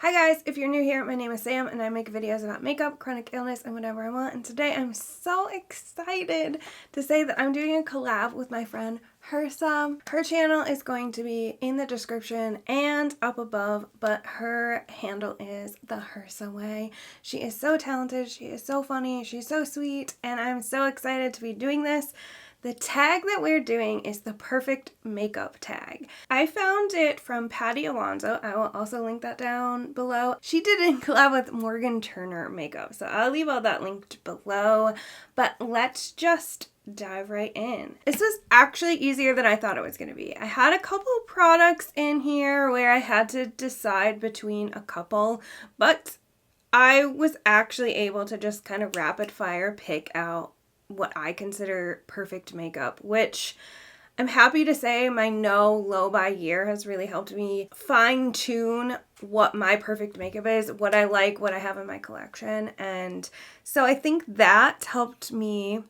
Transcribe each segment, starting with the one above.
Hi guys, if you're new here, my name is Sam and I make videos about makeup, chronic illness, and whatever I want. And today I'm so excited to say that I'm doing a collab with my friend Hersa. Her channel is going to be in the description and up above, but her handle is The Hersa Way. She is so talented, she is so funny, she's so sweet, and I'm so excited to be doing this. The tag that we're doing is the perfect makeup tag. I found it from Patty Alonso. I will also link that down below. She did it in collab with Morgan Turner makeup, so I'll leave all that linked below. But let's just dive right in. This was actually easier than I thought it was going to be. I had a couple products in here where I had to decide between a couple, but I was actually able to just kind of rapid fire pick out what I consider perfect makeup, which I'm happy to say my no low buy year has really helped me fine tune what my perfect makeup is, what I like, what I have in my collection. And so I think that helped me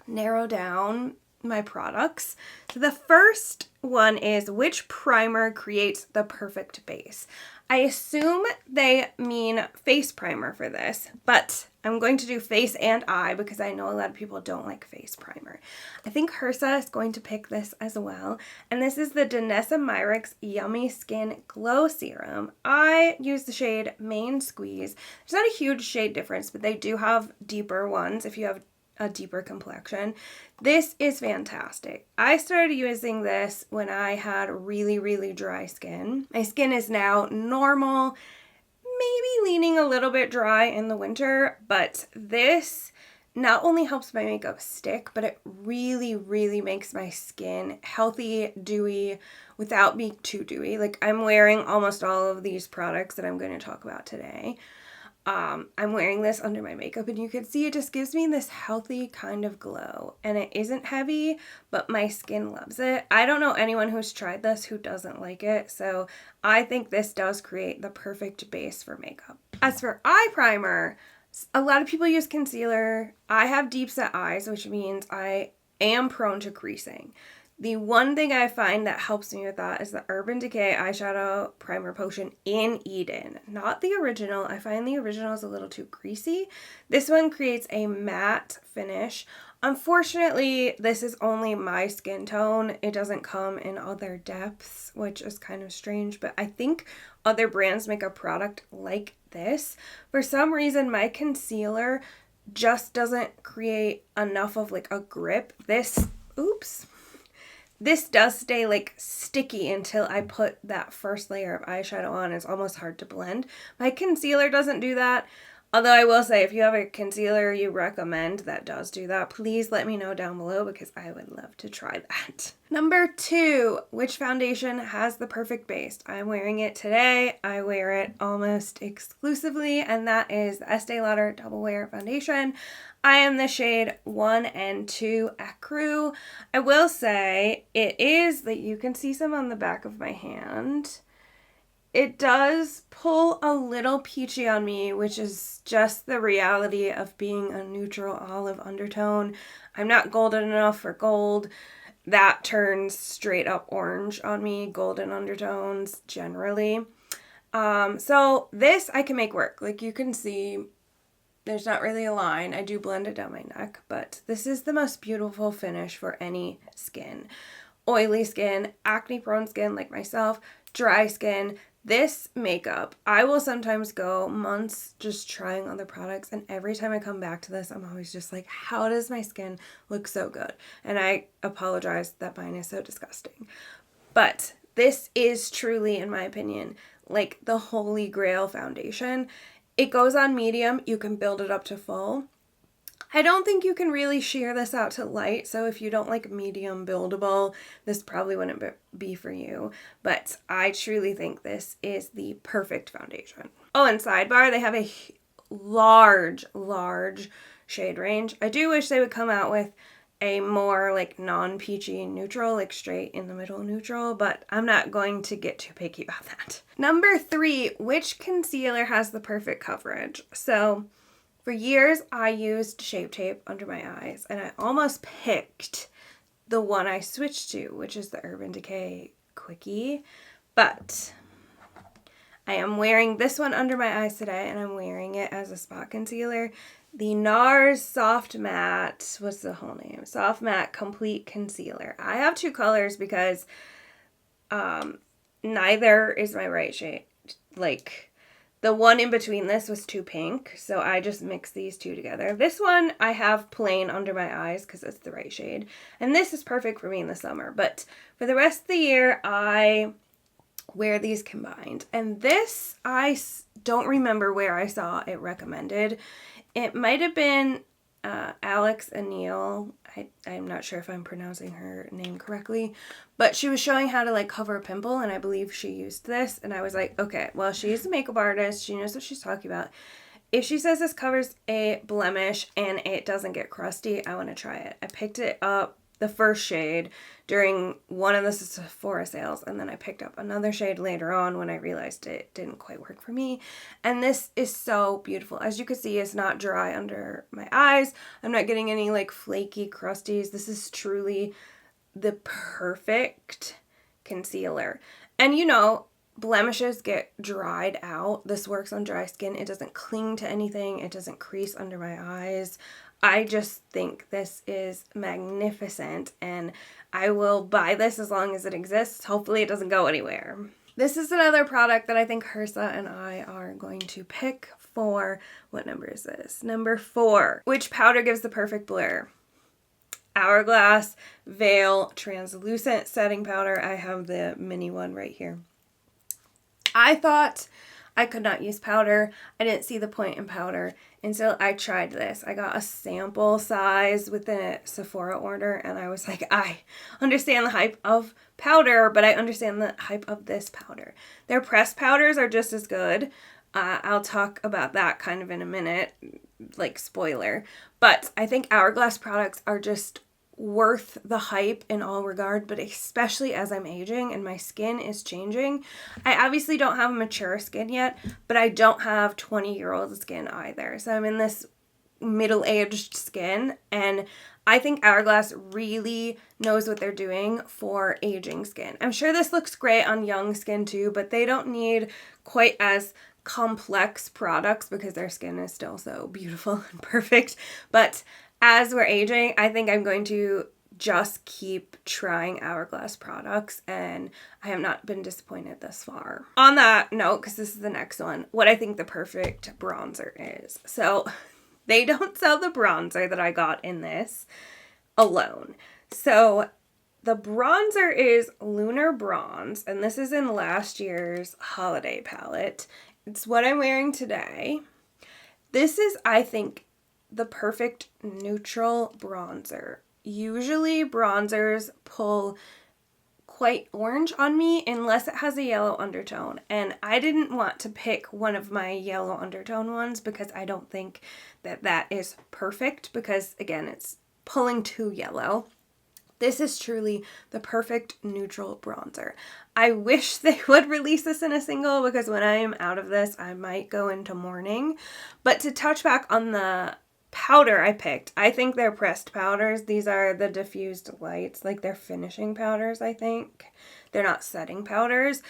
narrow down my products. So the first one is which primer creates the perfect base. I assume they mean face primer for this, but I'm going to do face and eye because I know a lot of people don't like face primer. I think Hersa is going to pick this as well, and this is the Danessa Myricks Yummy Skin Glow Serum. I use the shade Main Squeeze. There's not a huge shade difference, but they do have deeper ones if you have a deeper complexion. This is fantastic. I started using this when I had really dry skin. My skin is now normal, maybe leaning a little bit dry in the winter, but this not only helps my makeup stick, but it really makes my skin healthy, dewy, without being too dewy. Like, I'm wearing almost all of these products that I'm going to talk about today. I'm wearing this under my makeup and you can see it just gives me this healthy kind of glow, and it isn't heavy, but my skin loves it. I don't know anyone who's tried this who doesn't like it, so I think this does create the perfect base for makeup. As for eye primer, a lot of people use concealer. I have deep set eyes, which means I am prone to creasing. The one thing I find that helps me with that is the Urban Decay Eyeshadow Primer Potion in Eden. Not the original. I find the original is a little too greasy. This one creates a matte finish. Unfortunately, this is only my skin tone. It doesn't come in other depths, which is kind of strange, but I think other brands make a product like this. For some reason, my concealer just doesn't create enough of like a grip. This does stay like sticky until I put that first layer of eyeshadow on. It's almost hard to blend. My concealer doesn't do that. Although I will say, if you have a concealer you recommend that does do that, please let me know down below because I would love to try that. Number 2, which foundation has the perfect base? I'm wearing it today. I wear it almost exclusively, and that is the Estee Lauder Double Wear Foundation. I am the shade 1 and 2 Ecru. I will say it is that you can see some on the back of my hand. It does pull a little peachy on me, which is just the reality of being a neutral olive undertone. I'm not golden enough for gold. That turns straight up orange on me, golden undertones generally. So this I can make work. Like you can see, there's not really a line. I do blend it down my neck, but this is the most beautiful finish for any skin. Oily skin, acne-prone skin like myself, dry skin. This makeup, I will sometimes go months just trying other products, and every time I come back to this, I'm always just like, how does my skin look so good? And I apologize that mine is so disgusting. But this is truly, in my opinion, like the holy grail foundation. It goes on medium. You can build it up to full. I don't think you can really sheer this out to light, so if you don't like medium buildable, this probably wouldn't be for you, but I truly think this is the perfect foundation. Oh, and sidebar, they have a large shade range. I do wish they would come out with a more like non-peachy neutral, like straight in the middle neutral, but I'm not going to get too picky about that. Number 3, which concealer has the perfect coverage? So for years, I used Shape Tape under my eyes, and I almost picked the one I switched to, which is the Urban Decay Quickie, but I am wearing this one under my eyes today, and I'm wearing it as a spot concealer. The NARS Soft Matte, what's the whole name? Soft Matte Complete Concealer. I have two colors because neither is my right shade. Like, the one in between this was too pink, so I just mixed these two together. This one I have plain under my eyes because it's the right shade. And this is perfect for me in the summer. But for the rest of the year, I wear these combined. And this, I don't remember where I saw it recommended. It might have been Alex Anil. I'm not sure if I'm pronouncing her name correctly, but she was showing how to like cover a pimple, and I believe she used this, and I was like, okay, well, she's a makeup artist. She knows what she's talking about. If she says this covers a blemish and it doesn't get crusty, I want to try it. I picked it up, the first shade, during one of the Sephora sales, and then I picked up another shade later on when I realized it didn't quite work for me. And this is so beautiful. As you can see, it's not dry under my eyes. I'm not getting any like flaky crusties. This is truly the perfect concealer. And you know, blemishes get dried out. This works on dry skin. It doesn't cling to anything. It doesn't crease under my eyes. I just think this is magnificent, and I will buy this as long as it exists. Hopefully it doesn't go anywhere. This is another product that I think Hersa and I are going to pick for, what number is this? Number 4. Which powder gives the perfect blur? Hourglass Veil Translucent Setting Powder. I have the mini one right here. I thought I could not use powder. I didn't see the point in powder until I tried this. I got a sample size with a Sephora order, and I was like, I understand the hype of powder, but I understand the hype of this powder. Their pressed powders are just as good. I'll talk about that kind of in a minute, like spoiler. But I think Hourglass products are just worth the hype in all regard, but especially as I'm aging and my skin is changing. I obviously don't have mature skin yet, but I don't have 20-year-old skin either. So I'm in this middle-aged skin, and I think Hourglass really knows what they're doing for aging skin. I'm sure this looks great on young skin too, but they don't need quite as complex products because their skin is still so beautiful and perfect. But as we're aging, I think I'm going to just keep trying Hourglass products, and I have not been disappointed thus far. On that note, because this is the next one, what I think the perfect bronzer is. So they don't sell the bronzer that I got in this alone. So the bronzer is Lunar Bronze, and this is in last year's holiday palette. It's what I'm wearing today. This is, I think, the perfect neutral bronzer. Usually bronzers pull quite orange on me unless it has a yellow undertone, and I didn't want to pick one of my yellow undertone ones because I don't think that that is perfect, because again, it's pulling too yellow. This is truly the perfect neutral bronzer. I wish they would release this in a single, because when I am out of this, I might go into mourning. But to touch back on the powder I picked, I think they're pressed powders. These are the diffused lights, like they're finishing powders, I think. They're not setting powders.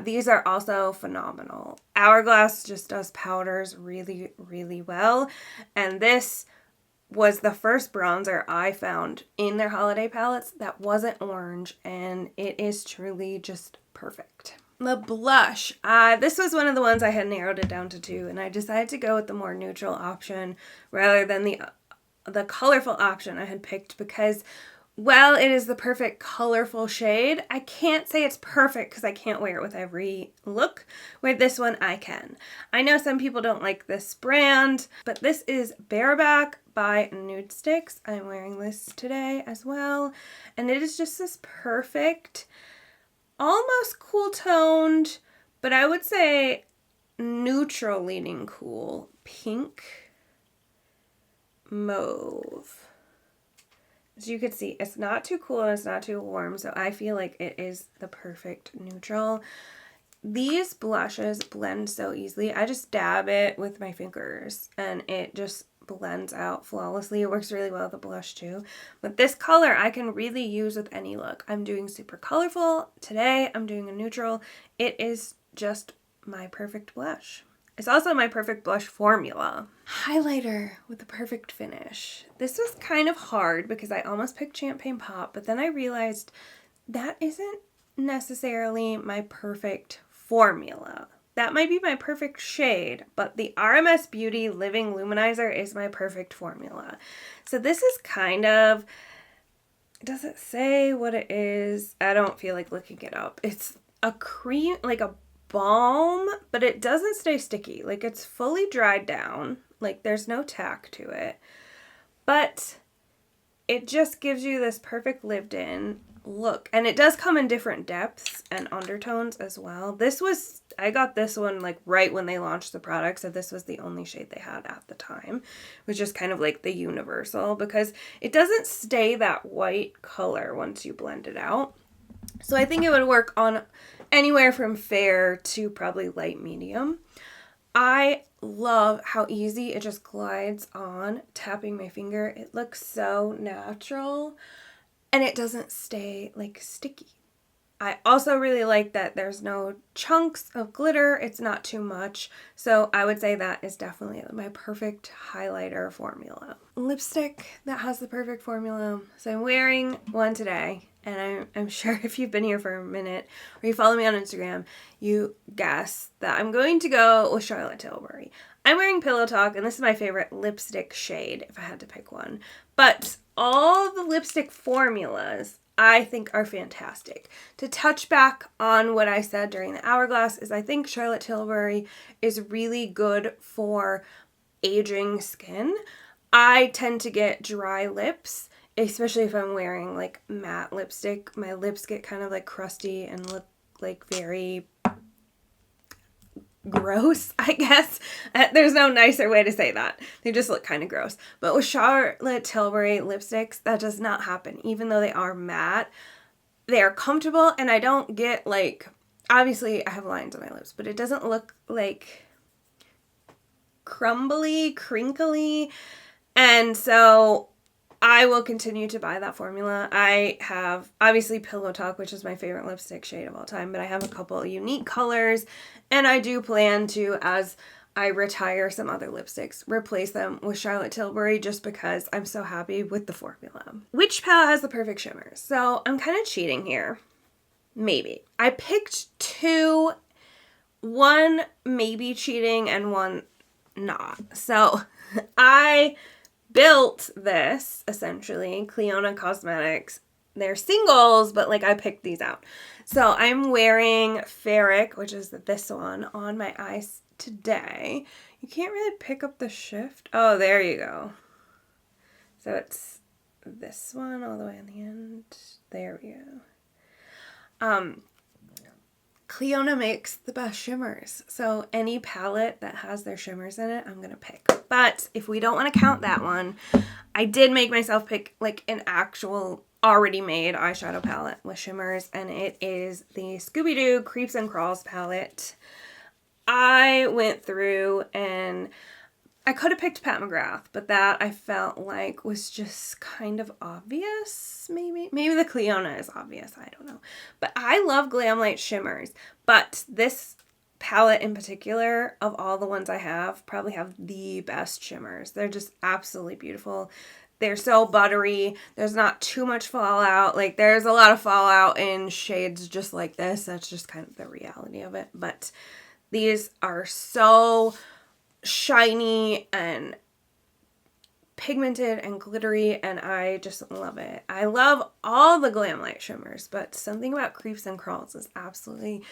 These are also phenomenal. Hourglass just does powders really, really well. And this was the first bronzer I found in their holiday palettes that wasn't orange, and it is truly just perfect. The blush, this was one of the ones I had narrowed it down to 2, and I decided to go with the more neutral option rather than the colorful option I had picked, because while it is the perfect colorful shade, I can't say it's perfect because I can't wear it with every look. With this one, I can. I know some people don't like this brand, but this is Bareback by Nude Sticks. I'm wearing this today as well, and it is just this perfect, almost cool toned, but I would say neutral leaning cool pink mauve. As you can see, it's not too cool and it's not too warm, so I feel like it is the perfect neutral. These blushes blend so easily. I just dab it with my fingers and it just blends out flawlessly. It works really well with the blush too. But this color I can really use with any look. I'm doing super colorful. Today I'm doing a neutral. It is just my perfect blush. It's also my perfect blush formula. Highlighter with the perfect finish. This was kind of hard because I almost picked Champagne Pop, but then I realized that isn't necessarily my perfect formula. That might be my perfect shade, but the RMS Beauty Living Luminizer is my perfect formula. So this is kind of, does it say what it is? I don't feel like looking it up. It's a cream, like a balm, but it doesn't stay sticky. Like it's fully dried down. Like there's no tack to it. But it just gives you this perfect lived in look. And it does come in different depths and undertones as well. I got this one like right when they launched the product, so this was the only shade they had at the time, which is kind of like the universal because it doesn't stay that white color once you blend it out. So I think it would work on anywhere from fair to probably light medium. I love how easy it just glides on tapping my finger. It looks so natural and it doesn't stay like sticky. I also really like that there's no chunks of glitter. It's not too much. So I would say that is definitely my perfect highlighter formula. Lipstick that has the perfect formula. So I'm wearing one today. And I'm sure if you've been here for a minute or you follow me on Instagram, you guess that I'm going to go with Charlotte Tilbury. I'm wearing Pillow Talk, and this is my favorite lipstick shade if I had to pick one. But all the lipstick formulas I think are fantastic. To touch back on what I said during the Hourglass is I think Charlotte Tilbury is really good for aging skin. I tend to get dry lips, especially if I'm wearing like matte lipstick. My lips get kind of like crusty and look like very gross, I guess. There's no nicer way to say that. They just look kind of gross. But with Charlotte Tilbury lipsticks, that does not happen. Even though they are matte, they are comfortable and I don't get like, obviously I have lines on my lips, but it doesn't look like crumbly, crinkly. And so I will continue to buy that formula. I have obviously Pillow Talk, which is my favorite lipstick shade of all time, but I have a couple of unique colors and I do plan to, as I retire some other lipsticks, replace them with Charlotte Tilbury just because I'm so happy with the formula. Which palette has the perfect shimmers? So I'm kind of cheating here. Maybe. I picked two, one maybe cheating and one not. So I built this, essentially, Clionadh Cosmetics. They're singles, but like I picked these out. So I'm wearing Ferric, which is this one, on my eyes today. You can't really pick up the shift. Oh, there you go. So it's this one all the way on the end. There we go. Clionadh makes the best shimmers. So any palette that has their shimmers in it, I'm going to pick. But if we don't want to count that one, I did make myself pick like an actual already made eyeshadow palette with shimmers. And it is the Scooby-Doo Creeps and Crawls palette. I went through and I could have picked Pat McGrath, but that I felt like was just kind of obvious, maybe. Maybe the Clionadh is obvious, I don't know. But I love Glam Light shimmers, but this palette in particular, of all the ones I have, probably have the best shimmers. They're just absolutely beautiful. They're so buttery. There's not too much fallout. Like, there's a lot of fallout in shades just like this. That's just kind of the reality of it. But these are so shiny and pigmented and glittery, and I just love it. I love all the Glam Light shimmers, but something about Creeps and Crawls is absolutely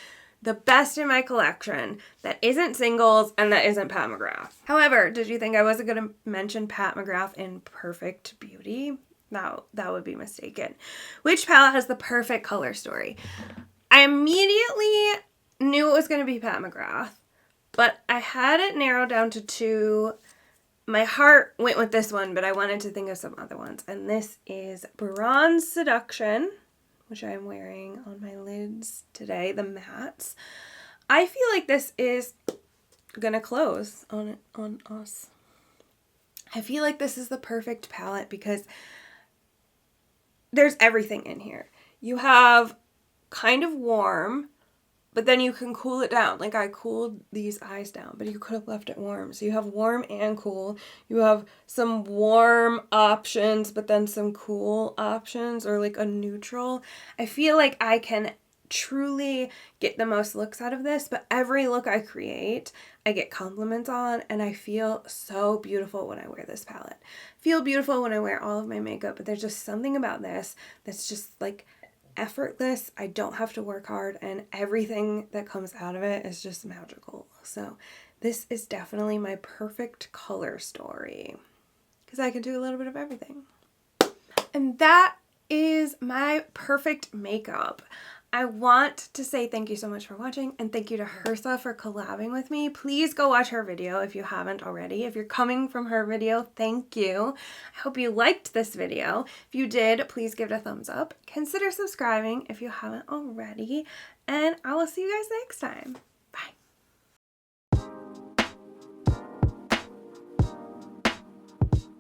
the best in my collection that isn't singles and that isn't Pat McGrath. However, did you think I wasn't going to mention Pat McGrath in Perfect Beauty? No, that would be mistaken. Which palette has the perfect color story? I immediately knew it was going to be Pat McGrath, but I had it narrowed down to two. My heart went with this one, but I wanted to think of some other ones. And this is Bronze Seduction, which I'm wearing on my lids today, the mattes. I feel like this is gonna close on us. I feel like this is the perfect palette because there's everything in here. You have kind of warm, but then you can cool it down. Like I cooled these eyes down, but you could have left it warm. So you have warm and cool. You have some warm options, but then some cool options, or like a neutral. I feel like I can truly get the most looks out of this, but every look I create, I get compliments on, and I feel so beautiful when I wear this palette. Feel beautiful when I wear all of my makeup, but there's just something about this that's just like effortless. I don't have to work hard, and everything that comes out of it is just magical. So this is definitely my perfect color story because I can do a little bit of everything. And that is my perfect makeup. I want to say thank you so much for watching, and thank you to Hersa for collabing with me. Please go watch her video if you haven't already. If you're coming from her video, thank you. I hope you liked this video. If you did, please give it a thumbs up. Consider subscribing if you haven't already, and I will see you guys next time.